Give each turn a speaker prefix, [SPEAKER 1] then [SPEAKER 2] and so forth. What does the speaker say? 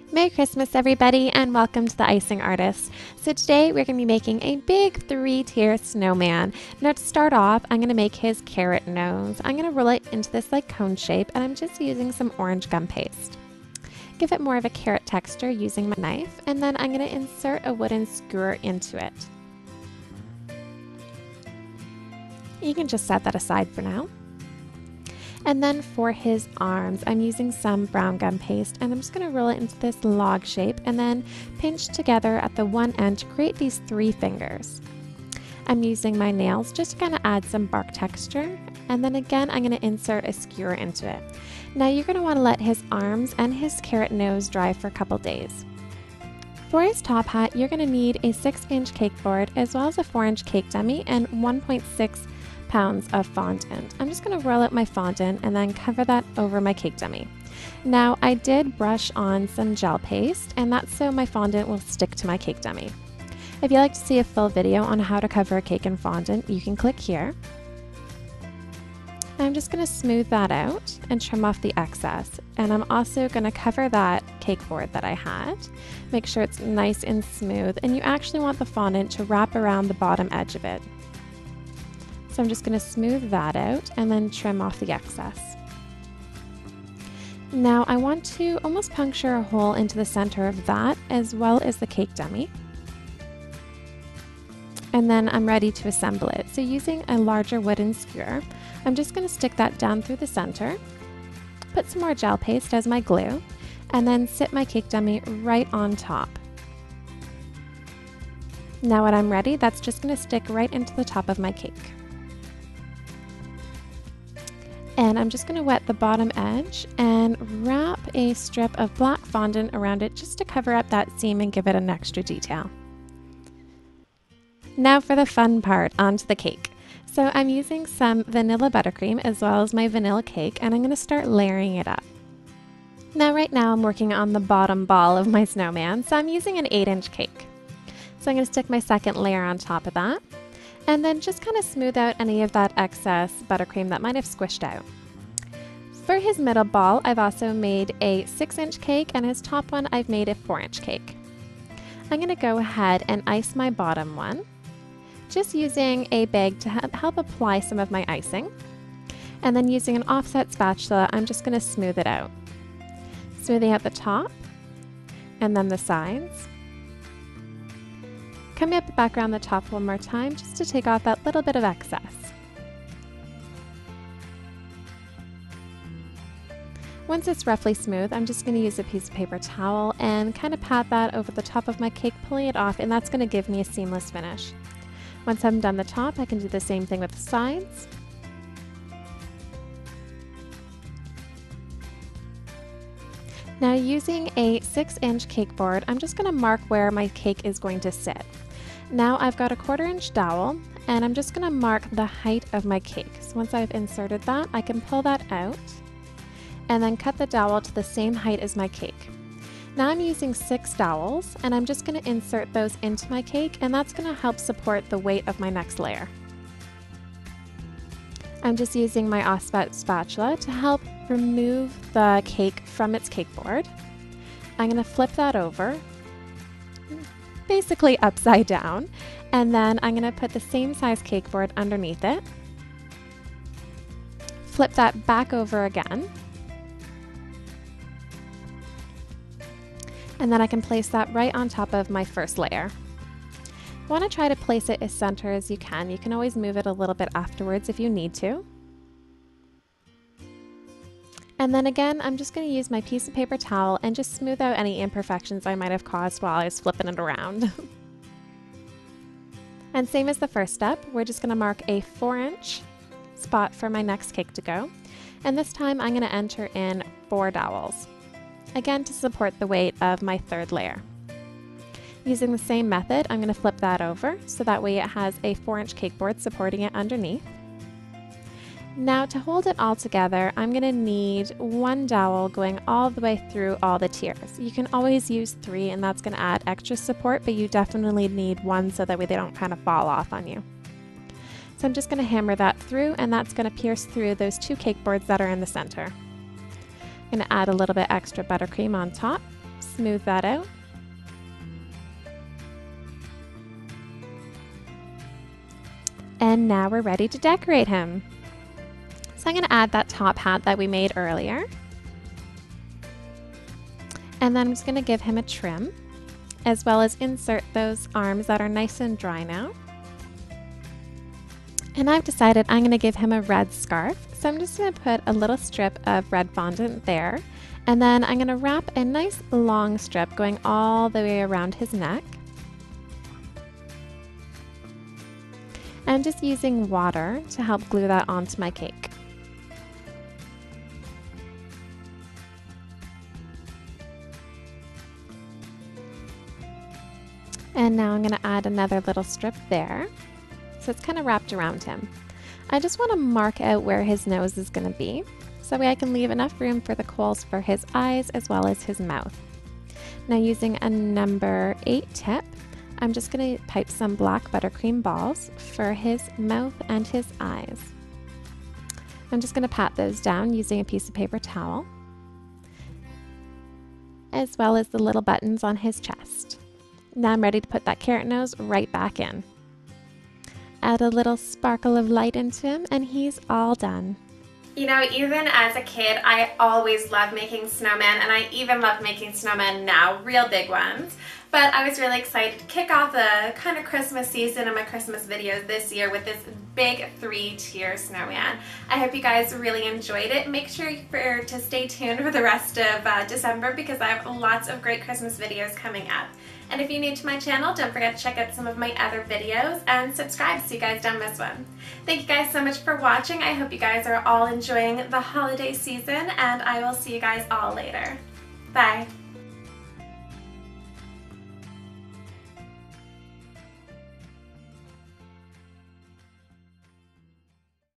[SPEAKER 1] Merry Christmas, everybody, and welcome to the Icing Artist. So today we're going to be making a big 3-tier snowman. Now to start off, I'm going to make his carrot nose. I'm going to roll it into this like cone shape, and I'm just using some orange gum paste. Give it more of a carrot texture using my knife, and then I'm going to insert a wooden skewer into it. You can just set that aside for now. And then for his arms, I'm using some brown gum paste, and I'm just going to roll it into this log shape and then pinch together at the one end to create these 3 fingers. I'm using my nails just to kind of add some bark texture, and then again I'm going to insert a skewer into it. Now you're going to want to let his arms and his carrot nose dry for a couple days. For his top hat, you're going to need a 6-inch cake board as well as a 4-inch cake dummy and 1.6 pounds of fondant. I'm just going to roll out my fondant and then cover that over my cake dummy. Now I did brush on some gel paste, and that's so my fondant will stick to my cake dummy. If you'd like to see a full video on how to cover a cake in fondant, you can click here. I'm just going to smooth that out and trim off the excess, and I'm also going to cover that cake board that I had. Make sure it's nice and smooth, and you actually want the fondant to wrap around the bottom edge of it. So I'm just going to smooth that out and then trim off the excess. Now I want to almost puncture a hole into the center of that as well as the cake dummy. And then I'm ready to assemble it. So using a larger wooden skewer, I'm just going to stick that down through the center, put some more gel paste as my glue, and then sit my cake dummy right on top. Now when I'm ready, that's just going to stick right into the top of my cake. And I'm just going to wet the bottom edge and wrap a strip of black fondant around it just to cover up that seam and give it an extra detail. Now for the fun part, onto the cake. So I'm using some vanilla buttercream as well as my vanilla cake, and I'm going to start layering it up. Now right now I'm working on the bottom ball of my snowman, so I'm using an 8-inch cake. So I'm going to stick my second layer on top of that, and then just kind of smooth out any of that excess buttercream that might have squished out. For his middle ball, I've also made a 6-inch cake, and his top one I've made a 4-inch cake. I'm going to go ahead and ice my bottom one, just using a bag to help apply some of my icing. And then using an offset spatula, I'm just going to smooth it out. Smoothing out the top, and then the sides. Coming up back around the top one more time just to take off that little bit of excess. Once it's roughly smooth, I'm just going to use a piece of paper towel and kind of pat that over the top of my cake, pulling it off, and that's going to give me a seamless finish. Once I'm done the top, I can do the same thing with the sides. Now using a 6-inch cake board, I'm just going to mark where my cake is going to sit. Now I've got a 1/4-inch dowel, and I'm just going to mark the height of my cake. So once I've inserted that, I can pull that out and then cut the dowel to the same height as my cake. Now I'm using 6 dowels, and I'm just going to insert those into my cake, and that's going to help support the weight of my next layer. I'm just using my offset spatula to help remove the cake from its cake board. I'm going to flip that over, basically upside down, and then I'm going to put the same size cake board underneath it. Flip that back over again. And then I can place that right on top of my first layer. You want to try to place it as center as you can. You can always move it a little bit afterwards if you need to. And then again, I'm just going to use my piece of paper towel and just smooth out any imperfections I might have caused while I was flipping it around. And same as the first step, we're just going to mark a 4-inch spot for my next cake to go. And this time I'm going to enter in 4 dowels. Again, to support the weight of my 3rd layer. Using the same method, I'm going to flip that over so that way it has a 4-inch cake board supporting it underneath. Now to hold it all together, I'm going to need 1 dowel going all the way through all the tiers. You can always use 3, and that's going to add extra support, but you definitely need 1 so that way they don't kind of fall off on you. So I'm just going to hammer that through, and that's going to pierce through those 2 cake boards that are in the center. I'm going to add a little bit extra buttercream on top. Smooth that out. And now we're ready to decorate him. So I'm going to add that top hat that we made earlier. And then I'm just going to give him a trim, as well as insert those arms that are nice and dry now. And I've decided I'm going to give him a red scarf. So I'm just going to put a little strip of red fondant there. And then I'm going to wrap a nice long strip going all the way around his neck. I'm just using water to help glue that onto my cake. And now I'm going to add another little strip there. So it's kind of wrapped around him. I just want to mark out where his nose is going to be, so that way I can leave enough room for the coals for his eyes as well as his mouth. Now using a number 8 tip, I'm just going to pipe some black buttercream balls for his mouth and his eyes. I'm just going to pat those down using a piece of paper towel, as well as the little buttons on his chest. Now I'm ready to put that carrot nose right back in. Add a little sparkle of light into him and he's all done.
[SPEAKER 2] You know, even as a kid, I always loved making snowmen, and I even love making snowmen now, real big ones. But I was really excited to kick off the kind of Christmas season of my Christmas videos this year with this big 3-tier snowman. I hope you guys really enjoyed it. Make sure to stay tuned for the rest of December, because I have lots of great Christmas videos coming up. And if you're new to my channel, don't forget to check out some of my other videos and subscribe so you guys don't miss one. Thank you guys so much for watching. I hope you guys are all enjoying the holiday season, and I will see you guys all later. Bye.